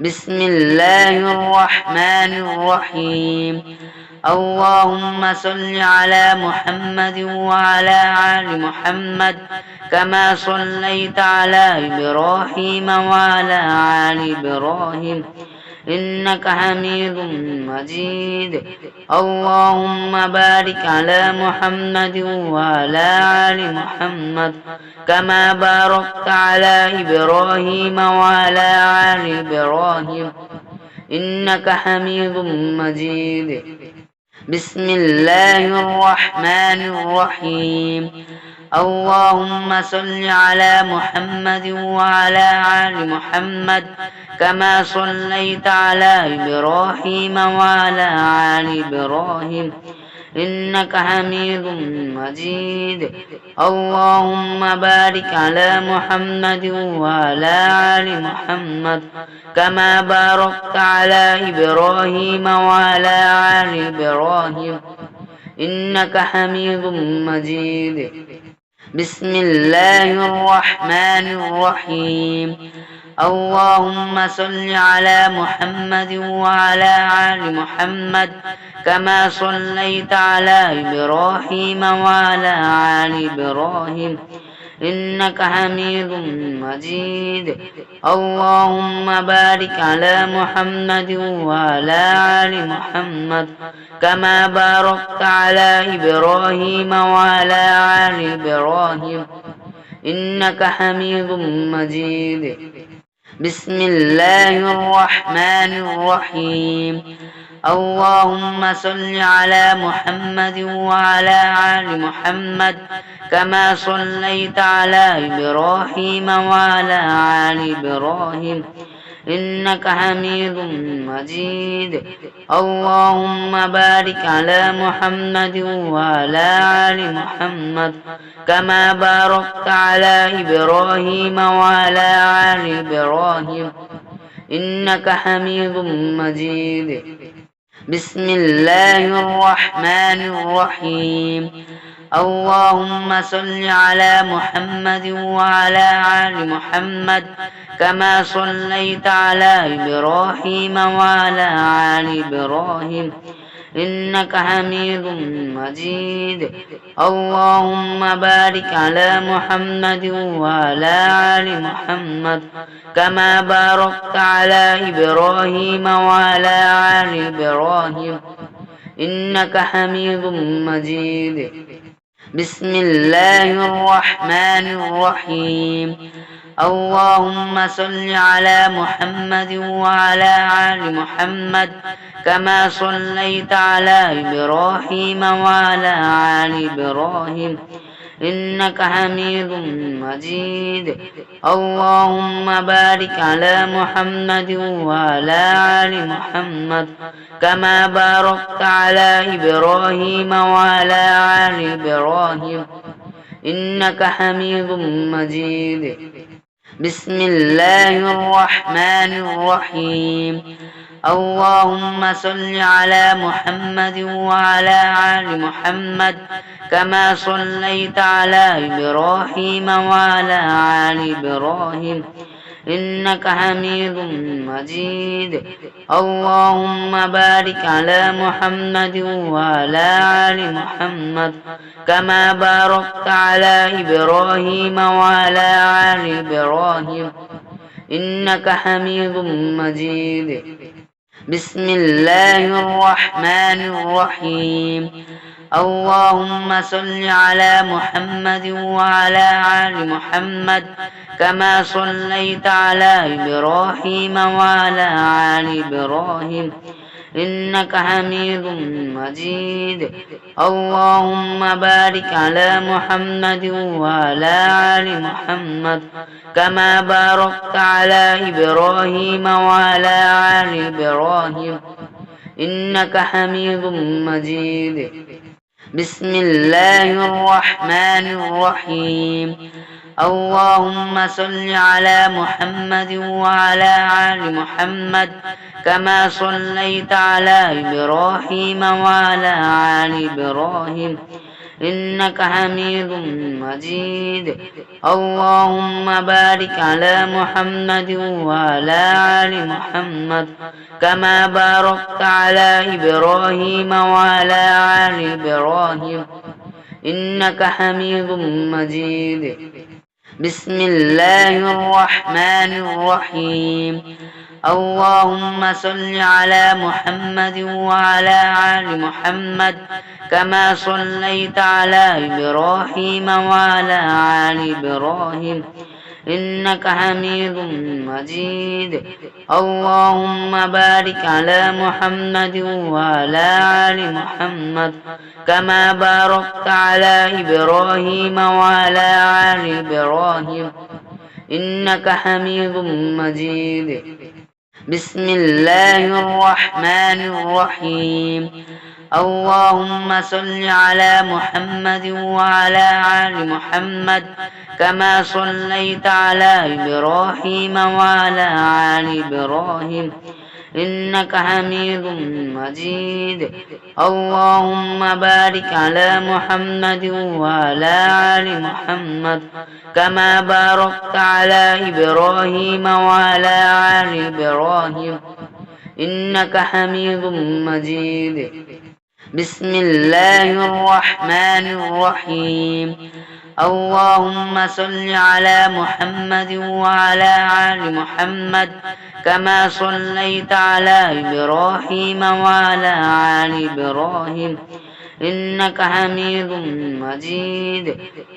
بسم الله الرحمن الرحيم. اللهم صل على محمد وعلى آل محمد كما صليت على إبراهيم وعلى آل إبراهيم إنك حميد مجيد. اللهم بارك على محمد وعلى آل محمد كما باركت على إبراهيم وعلى آل إبراهيم إنك حميد مجيد. بسم الله الرحمن الرحيم. اللهم صل على محمد وعلى آل محمد كما صليت على إبراهيم وعلى آل إبراهيم إنك حميد مجيد. اللهم بارك على محمد وعلى آل محمد كما باركت على إبراهيم وعلى آل إبراهيم إنك حميد مجيد. بسم الله الرحمن الرحيم. اللهم صل على محمد وعلى آل محمد كما صليت على إبراهيم وعلى آل إبراهيم إنك حميد مجيد. اللهم بارك على محمد وعلى آل محمد كما باركت على إبراهيم وعلى آل إبراهيم إنك حميد مجيد. بسم الله الرحمن الرحيم. اللهم صل على محمد وعلى آل محمد كما صليت على إبراهيم وعلى آل إبراهيم إنك حميد مجيد. اللهم بارك على محمد وعلى آل محمد كما باركت على إبراهيم وعلى آل إبراهيم إنك حميد مجيد. بسم الله الرحمن الرحيم. اللهم صل على محمد وعلى آل محمد كما صليت على إبراهيم وعلى آل إبراهيم إنك حميد مجيد. اللهم بارك على محمد وعلى آل محمد كما باركت على إبراهيم وعلى آل إبراهيم إنك حميد مجيد. بسم الله الرحمن الرحيم. اللهم صل على محمد وعلى آل محمد كما صليت على إبراهيم وعلى آل إبراهيم إنك حميد مجيد. اللهم بارك على محمد وعلى آل محمد كما باركت على إبراهيم وعلى آل إبراهيم إنك حميد مجيد. بسم الله الرحمن الرحيم. اللهم صل على محمد وعلى آل محمد كما صليت على إبراهيم وعلى آل إبراهيم إنك حميد مجيد. اللهم بارك على محمد وعلى آل محمد كما باركت على إبراهيم وعلى آل إبراهيم إنك حميد مجيد. بسم الله الرحمن الرحيم. اللهم صل على محمد وعلى آل محمد كما صليت على إبراهيم وعلى آل إبراهيم إنك حميد مجيد. اللهم بارك على محمد وعلى آل محمد كما باركت على إبراهيم وعلى آل إبراهيم إنك حميد مجيد. بسم الله الرحمن الرحيم. اللهم صل على محمد وعلى آل محمد كما صليت على إبراهيم وعلى آل إبراهيم إنك حميد مجيد. اللهم بارك على محمد وعلى آل محمد كما باركت على إبراهيم وعلى آل إبراهيم إنك حميد مجيد. بسم الله الرحمن الرحيم. اللهم صل على محمد وعلى آل محمد كما صليت على إبراهيم وعلى آل إبراهيم إنك حميد مجيد. اللهم بارك على محمد وعلى آل محمد كما باركت على إبراهيم وعلى آل إبراهيم إنك حميد مجيد. بسم الله الرحمن الرحيم. اللهم صل على محمد وعلى آل محمد كما صليت على إبراهيم وعلى آل إبراهيم إنك حميد مجيد. اللهم بارك على محمد وعلى آل محمد كما باركت على إبراهيم وعلى آل إبراهيم إنك حميد مجيد. بسم الله الرحمن الرحيم. اللهم صل على محمد وعلى آل محمد كما صليت على إبراهيم وعلى آل إبراهيم إنك حميد مجيد.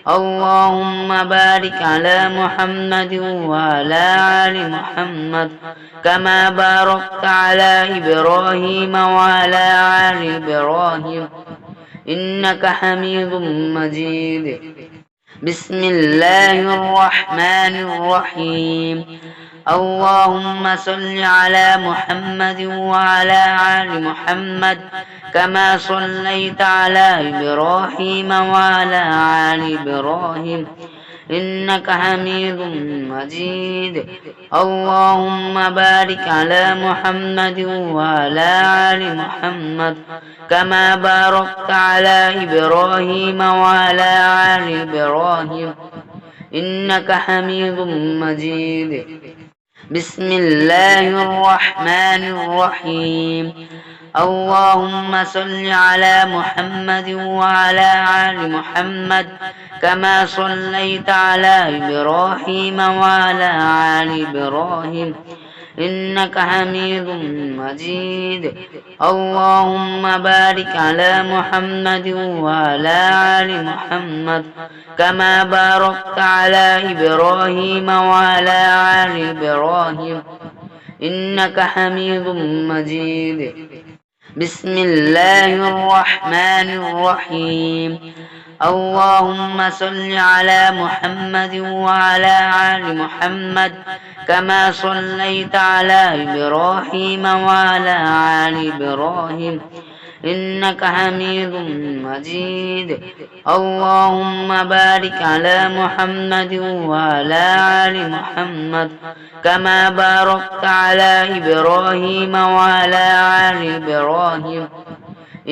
اللهم بارك على محمد وعلى آل محمد كما باركت على إبراهيم وعلى آل إبراهيم إنك حميد مجيد. بسم الله الرحمن الرحيم. اللهم صل على محمد وعلى آل محمد كما صليت على إبراهيم وعلى آل إبراهيم إنك حميد مجيد. اللهم بارك على محمد وعلى آل محمد كما باركت على إبراهيم وعلى آل إبراهيم إنك حميد مجيد. بسم الله الرحمن الرحيم. اللهم صل على محمد وعلى آل محمد كما صليت على إبراهيم وعلى آل إبراهيم إنك حميد مجيد. اللهم بارك على محمد وعلى آل محمد كما باركت على إبراهيم وعلى آل إبراهيم إنك حميد مجيد. بسم الله الرحمن الرحيم. اللهم صل على محمد وعلى آل محمد كما صليت على إبراهيم وعلى آل إبراهيم إنك حميد مجيد. اللهم بارك على محمد وعلى آل محمد كما باركت على إبراهيم وعلى آل إبراهيم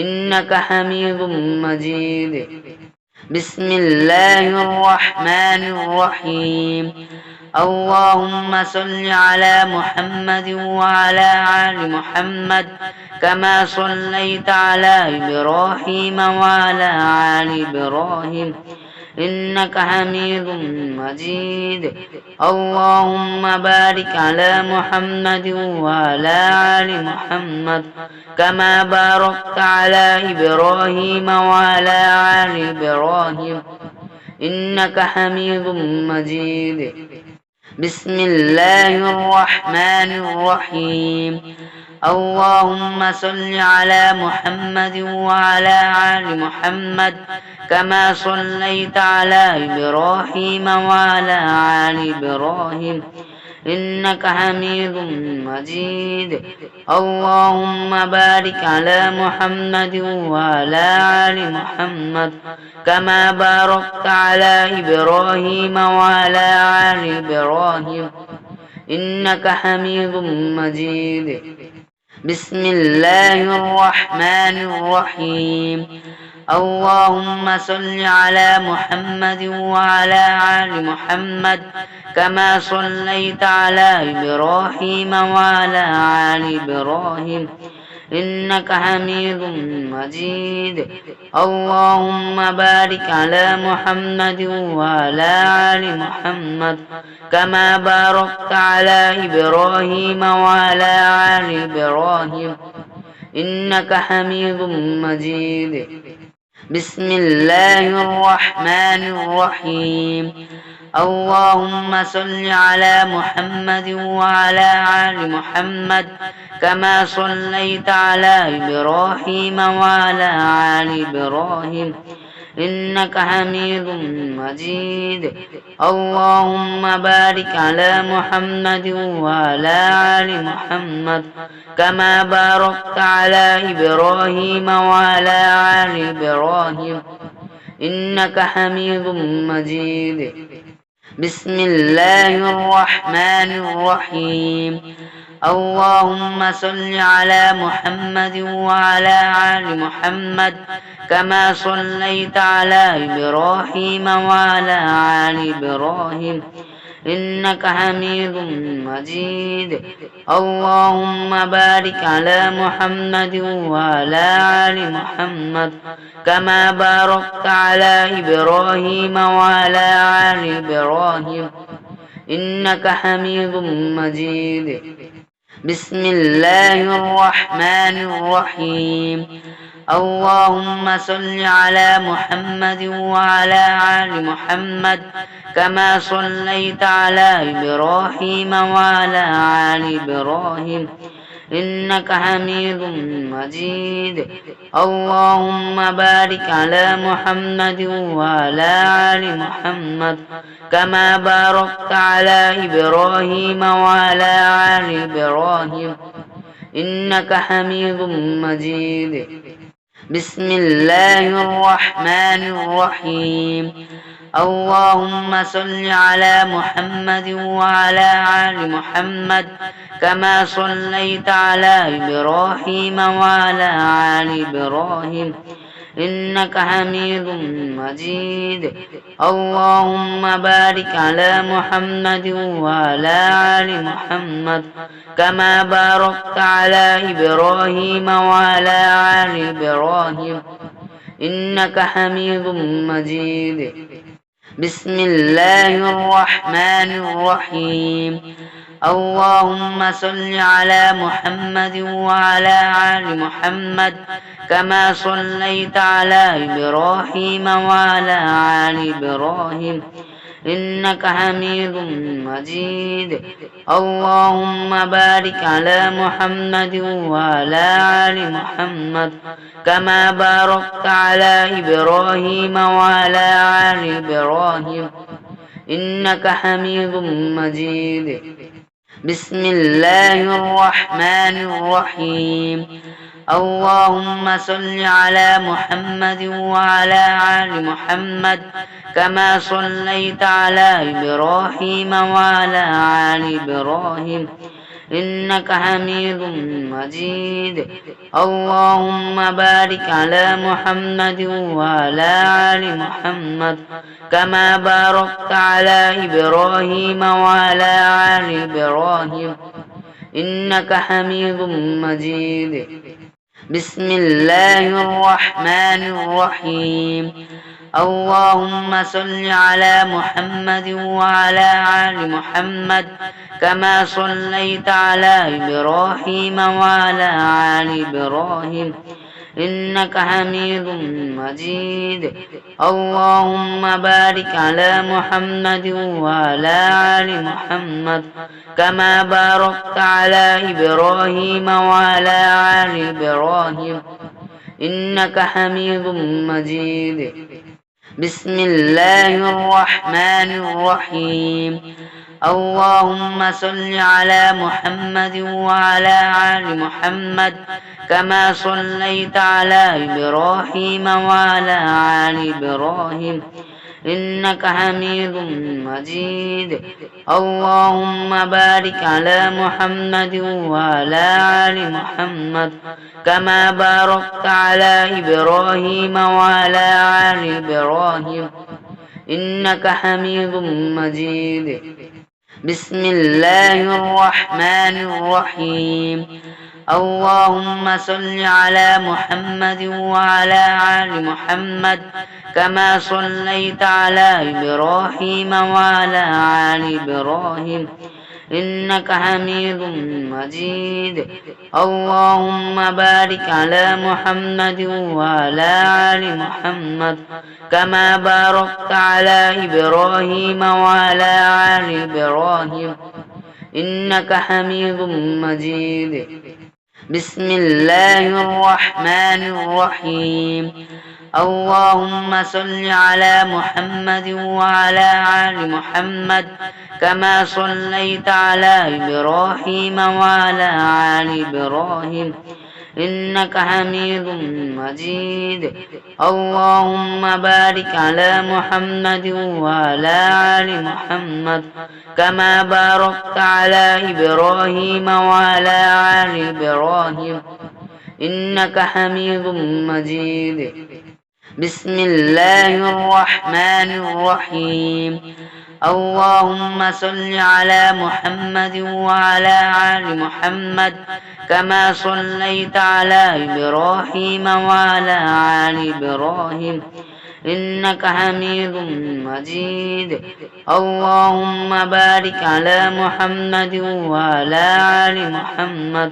إنك حميد مجيد. بسم الله الرحمن الرحيم. اللهم صل على محمد وعلى آل محمد كما صليت على إبراهيم وعلى آل إبراهيم إنك حميد مجيد. اللهم بارك على محمد وعلى آل محمد كما باركت على إبراهيم وعلى آل إبراهيم إنك حميد مجيد. بسم الله الرحمن الرحيم. اللهم صل على محمد وعلى آل محمد كما صليت على إبراهيم وعلى آل إبراهيم إنك حميد مجيد. اللهم بارك على محمد وعلى آل محمد كما باركت على إبراهيم وعلى آل إبراهيم إنك حميد مجيد. بسم الله الرحمن الرحيم. اللهم صل على محمد وعلى آل محمد كما صليت على إبراهيم وعلى آل إبراهيم إنك حميد مجيد اللهم بارك على محمد وعلى آل محمد كما باركت على إبراهيم وعلى آل إبراهيم إنك حميد مجيد بسم الله الرحمن الرحيم اللهم صل على محمد وعلى آل محمد كما صليت على إبراهيم وعلى آل إبراهيم إنك حميد مجيد اللهم بارك على محمد وعلى آل محمد كما باركت على إبراهيم وعلى آل إبراهيم إنك حميد مجيد بسم الله الرحمن الرحيم اللهم صل على محمد وعلى آل محمد كما صليت على إبراهيم وعلى آل إبراهيم إنك حميد مجيد اللهم بارك على محمد وعلى آل محمد كما باركت على إبراهيم وعلى آل إبراهيم إنك حميد مجيد بسم الله الرحمن الرحيم اللهم صل على محمد وعلى آل محمد كما صليت على إبراهيم وعلى آل إبراهيم إنك حميد مجيد اللهم بارك على محمد وعلى آل محمد كما باركت على إبراهيم وعلى آل إبراهيم إنك حميد مجيد بسم الله الرحمن الرحيم اللهم صل على محمد وعلى آل محمد كما صليت على إبراهيم وعلى آل إبراهيم إنك حميد مجيد اللهم بارك على محمد وعلى آل محمد كما باركت على إبراهيم وعلى آل إبراهيم إنك حميد مجيد بسم الله الرحمن الرحيم اللهم صل على محمد وعلى آل محمد كما صليت على إبراهيم وعلى آل إبراهيم إنك حميد مجيد اللهم بارك على محمد وعلى آل محمد كما باركت على إبراهيم وعلى آل إبراهيم إنك حميد مجيد بسم الله الرحمن الرحيم اللهم صل على محمد وعلى آل محمد كما صليت على إبراهيم وعلى آل إبراهيم إنك حميد مجيد اللهم بارك على محمد وعلى آل محمد كما باركت على إبراهيم وعلى آل إبراهيم إنك حميد مجيد بسم الله الرحمن الرحيم اللهم صل على محمد وعلى آل محمد كما صليت على إبراهيم وعلى آل إبراهيم إنك حميد مجيد اللهم بارك على محمد وعلى آل محمد كما باركت على إبراهيم وعلى آل إبراهيم إنك حميد مجيد بسم الله الرحمن الرحيم اللهم صل على محمد وعلى آل محمد كما صليت على إبراهيم وعلى آل إبراهيم إنك حميد مجيد. اللهم بارك على محمد وعلى آل محمد كما باركت على إبراهيم وعلى آل إبراهيم إنك حميد مجيد. بسم الله الرحمن الرحيم. اللهم صل على محمد وعلى آل محمد كما صليت على إبراهيم وعلى آل إبراهيم إنك حميد مجيد. اللهم بارك على محمد وعلى آل محمد كما باركت على إبراهيم وعلى آل إبراهيم إنك حميد مجيد. بسم الله الرحمن الرحيم. اللهم صل على محمد وعلى آل محمد كما صليت على إبراهيم وعلى آل إبراهيم إنك حميد مجيد. اللهم بارك على محمد وعلى آل محمد كما باركت على إبراهيم وعلى آل إبراهيم إنك حميد مجيد. بسم الله الرحمن الرحيم. اللهم صل على محمد وعلى آل محمد كما صليت على إبراهيم وعلى آل إبراهيم إنك حميد مجيد. اللهم بارك على محمد وعلى آل محمد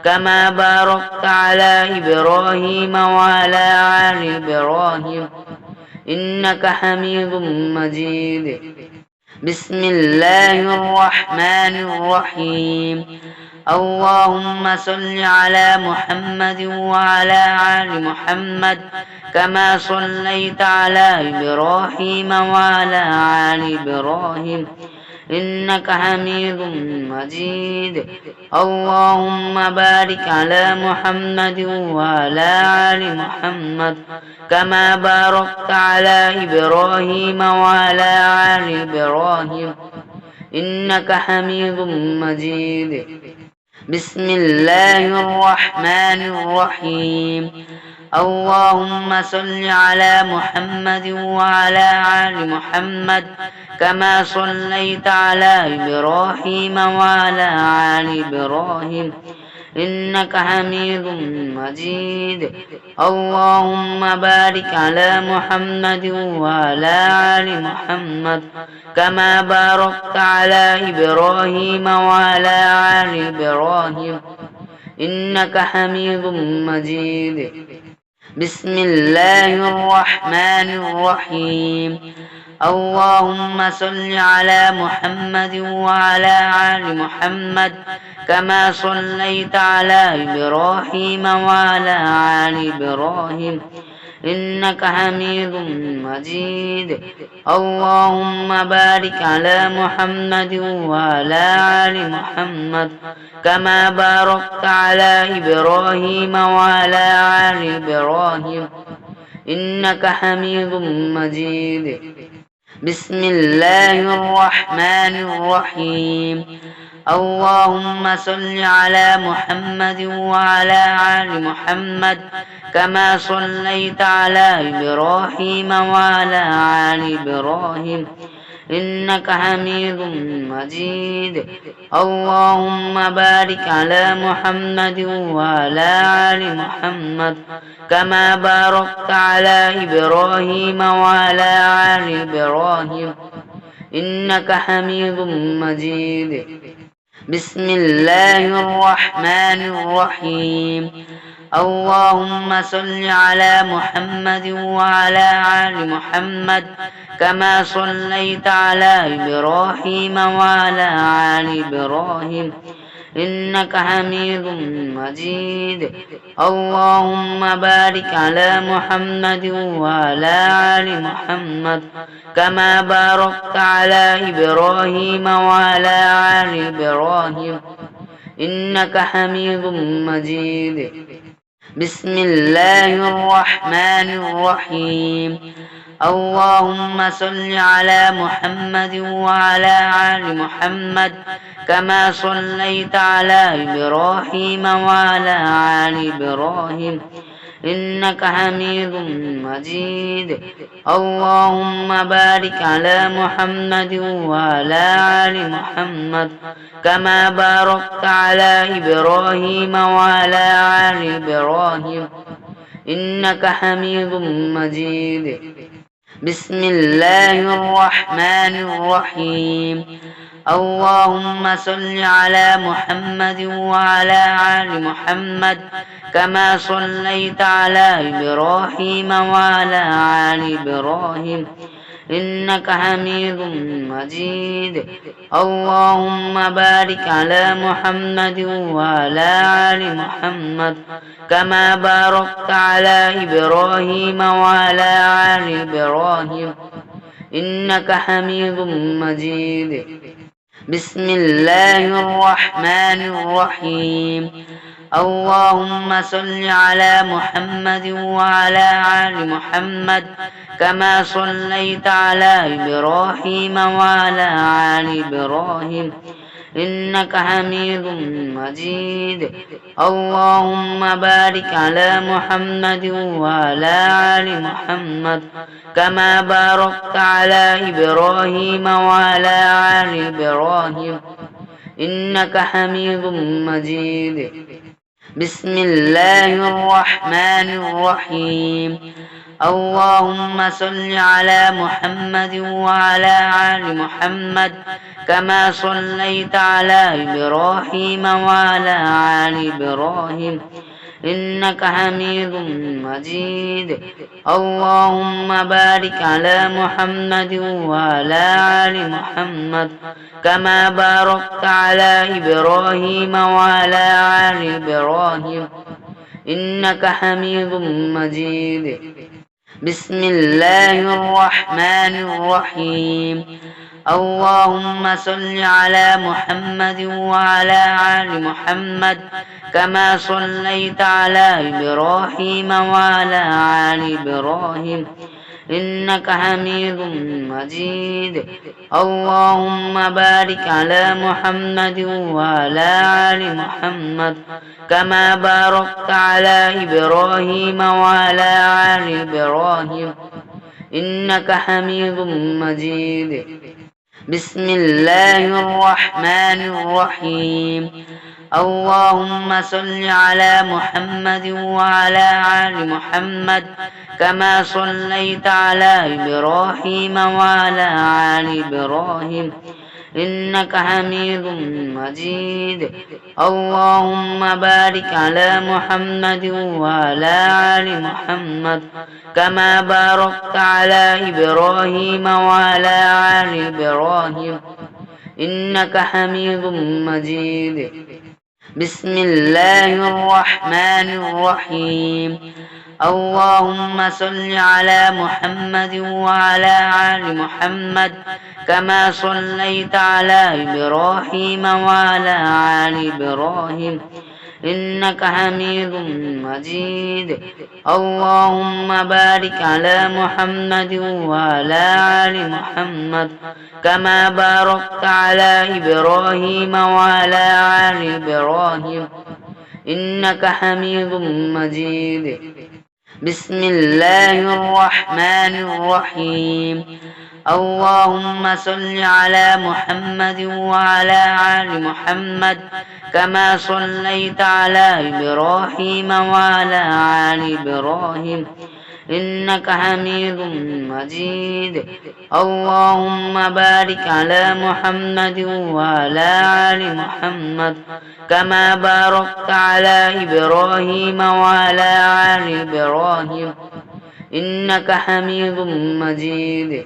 كما باركت على إبراهيم وعلى آل إبراهيم إنك حميد مجيد. بسم الله الرحمن الرحيم. اللهم صل على محمد وعلى آل محمد كما صليت على إبراهيم وعلى آل إبراهيم إنك حميد مجيد. اللهم بارك على محمد وعلى آل محمد كما باركت على إبراهيم وعلى آل إبراهيم إنك حميد مجيد. بسم الله الرحمن الرحيم. اللهم صل على محمد وعلى آل محمد كما صليت على إبراهيم وعلى آل إبراهيم إنك حميد مجيد. اللهم بارك على محمد وعلى آل محمد كما باركت على إبراهيم وعلى آل إبراهيم إنك حميد مجيد. بسم الله الرحمن الرحيم. اللهم صل على محمد وعلى آل محمد كما صليت على إبراهيم وعلى آل إبراهيم إنك حميد مجيد. اللهم بارك على محمد وعلى آل محمد كما باركت على إبراهيم وعلى آل إبراهيم إنك حميد مجيد. بسم الله الرحمن الرحيم. اللهم صل على محمد وعلى آل محمد كما صليت على إبراهيم وعلى آل إبراهيم إنك حميد مجيد. اللهم بارك على محمد وعلى آل محمد كما باركت على إبراهيم وعلى آل إبراهيم إنك حميد مجيد. بسم الله الرحمن الرحيم. اللهم صل على محمد وعلى آل محمد كما صليت على إبراهيم وعلى آل إبراهيم إنك حميد مجيد. اللهم بارك على محمد وعلى آل محمد كما باركت على إبراهيم وعلى آل إبراهيم إنك حميد مجيد. بسم الله الرحمن الرحيم. اللهم صل على محمد وعلى آل محمد كما صليت على إبراهيم وعلى آل إبراهيم إنك حميد مجيد اللهم بارك على محمد وعلى آل محمد كما باركت على إبراهيم وعلى آل إبراهيم إنك حميد مجيد بسم الله الرحمن الرحيم اللهم صل على محمد وعلى آل محمد كما صليت على إبراهيم وعلى آل إبراهيم إنك حميد مجيد اللهم بارك على محمد وعلى آل محمد كما باركت على إبراهيم وعلى آل إبراهيم إنك حميد مجيد بسم الله الرحمن الرحيم اللهم صل على محمد وعلى آل محمد كما صليت على إبراهيم وعلى آل إبراهيم إنك حميد مجيد اللهم بارك على محمد وعلى آل محمد كما باركت على إبراهيم وعلى آل إبراهيم إنك حميد مجيد بسم الله الرحمن الرحيم اللهم صل على محمد وعلى آل محمد كما صليت على إبراهيم وعلى آل إبراهيم إنك حميد مجيد اللهم بارك على محمد وعلى آل محمد كما باركت على إبراهيم وعلى آل إبراهيم إنك حميد مجيد بسم الله الرحمن الرحيم اللهم صل على محمد وعلى آل محمد كما صليت على إبراهيم وعلى آل إبراهيم إنك حميد مجيد اللهم بارك على محمد وعلى آل محمد كما باركت على إبراهيم وعلى آل إبراهيم إنك حميد مجيد بسم الله الرحمن الرحيم اللهم صل على محمد وعلى آل محمد كما صليت على إبراهيم وعلى آل إبراهيم إنك حميد مجيد اللهم بارك على محمد وعلى آل محمد كما باركت على إبراهيم وعلى آل إبراهيم إنك حميد مجيد بسم الله الرحمن الرحيم اللهم صل على محمد وعلى آل محمد كما صليت على إبراهيم وعلى آل إبراهيم إنك حميد مجيد اللهم بارك على محمد وعلى آل محمد كما باركت على إبراهيم وعلى آل إبراهيم إنك حميد مجيد بسم الله الرحمن الرحيم اللهم صل على محمد وعلى آل محمد كما صليت على إبراهيم وعلى آل إبراهيم إنك حميد مجيد اللهم بارك على محمد وعلى آل محمد كما باركت على إبراهيم وعلى آل إبراهيم إنك حميد مجيد